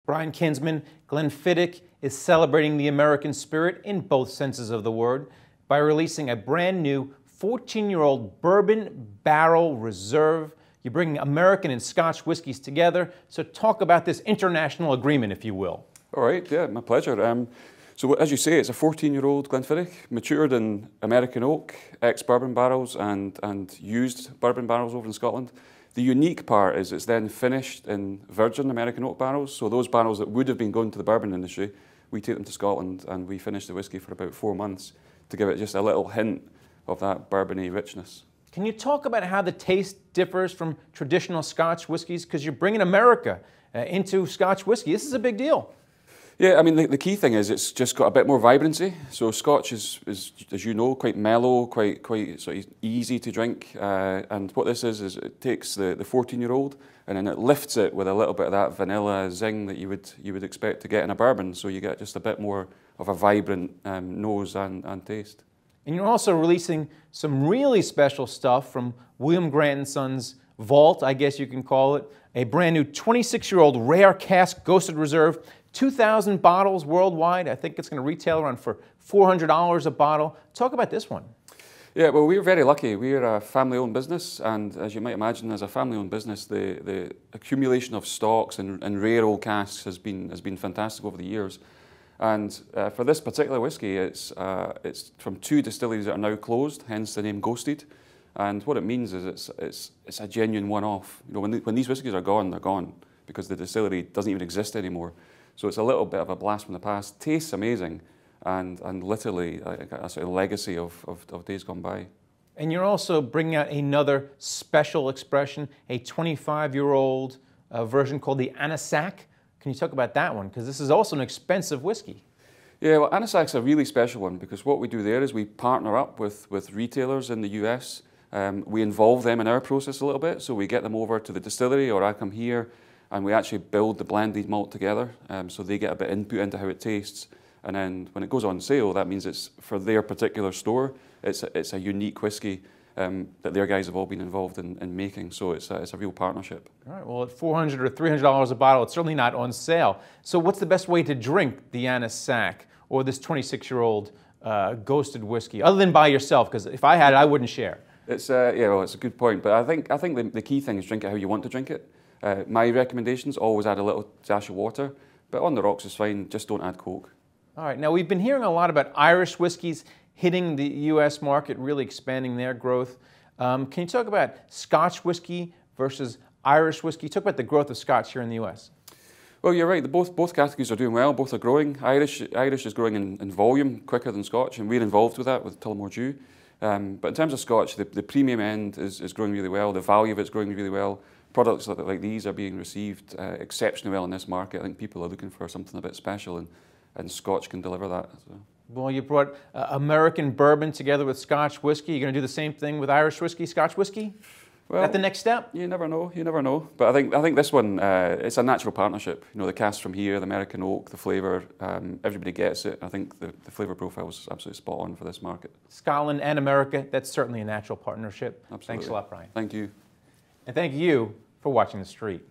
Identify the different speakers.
Speaker 1: Brian Kinsman, Glenfiddich is celebrating the American spirit in both senses of the word by releasing a brand new 14-year-old Bourbon Barrel Reserve. You're bringing American and Scotch whiskeys together, so talk about this international agreement, if you will.
Speaker 2: All right, yeah, my pleasure. So as you say, it's a 14-year-old Glenfiddich, matured in American oak, ex-bourbon barrels and used bourbon barrels over in Scotland. The unique part is it's then finished in virgin American oak barrels, so those barrels that would have been going to the bourbon industry, we take them to Scotland and we finish the whisky for about 4 months to give it just a little hint of that bourbony richness.
Speaker 1: Can you talk about how the taste differs from traditional Scotch whiskies? Because you're bringing America into Scotch whiskey. This is a big deal.
Speaker 2: Yeah, I mean, the key thing is it's just got a bit more vibrancy. So Scotch is as you know, quite mellow, quite sort of easy to drink. And what this is it takes the 14-year-old and then it lifts it with a little bit of that vanilla zing that you would expect to get in a bourbon. So you get just a bit more of a vibrant nose and taste.
Speaker 1: And you're also releasing some really special stuff from William Grant Sons Vault, I guess you can call it. A brand new 26-year-old rare cask ghosted reserve. 2,000 bottles worldwide. I think it's going to retail around for $400 a bottle. Talk about this one.
Speaker 2: Yeah, well, we're very lucky. We're a family-owned business, and as you might imagine, as a family-owned business, the accumulation of stocks and rare old casks has been fantastic over the years. And for this particular whisky, it's from 2 distilleries that are now closed, hence the name Ghosted. And what it means is it's a genuine one-off. You know, when these whiskies are gone, they're gone because the distillery doesn't even exist anymore. So it's a little bit of a blast from the past. Tastes amazing, and literally a sort of legacy of days gone by. And
Speaker 1: you're also bringing out another special expression, a 25-year-old version called the Annasach. Can you talk about that one? Because this is also an expensive whiskey.
Speaker 2: Yeah, well, Annasach's a really special one because what we do there is we partner up with retailers in the US. We involve them in our process a little bit, so we get them over to the distillery, or I come here, and we actually build the blended malt together, so they get a bit of input into how it tastes. And then when it goes on sale, that means it's for their particular store. It's a unique whiskey that their guys have all been involved in making. So it's a real partnership.
Speaker 1: All right. Well, at $400 or $300 a bottle, it's certainly not on sale. So what's the best way to drink the Annasach or this 26-year-old ghosted whiskey, other than by yourself? Because if I had it, I wouldn't share.
Speaker 2: It's yeah, well, it's a good point. But I think the key thing is drink it how you want to drink it. My recommendations, always add a little dash of water, but on the rocks is fine, just don't add Coke.
Speaker 1: All right, now we've been hearing a lot about Irish whiskies hitting the US market, really expanding their growth. Can you talk about Scotch whiskey versus Irish whiskey? Talk about the growth of Scotch here in the US.
Speaker 2: Well, you're right, both categories are doing well, both are growing. Irish is growing in volume quicker than Scotch, and we're involved with that with Tullamore Dew. But in terms of Scotch, the premium end is growing really well, the value of it's growing really well. Products like these are being received exceptionally well in this market. I think people are looking for something a bit special, and Scotch can deliver that. So.
Speaker 1: Well, you brought American bourbon together with Scotch whiskey. You're going to do the same thing with Irish whiskey, Scotch whiskey? Well, is that the next step?
Speaker 2: You never know. You never know. But I think this one, it's a natural partnership. You know, the cask from here, the American oak, the flavour, everybody gets it. I think the flavour profile was absolutely spot on for this market.
Speaker 1: Scotland and America, that's certainly a natural partnership.
Speaker 2: Absolutely.
Speaker 1: Thanks a lot, Brian.
Speaker 2: Thank you.
Speaker 1: And thank you for watching The Street.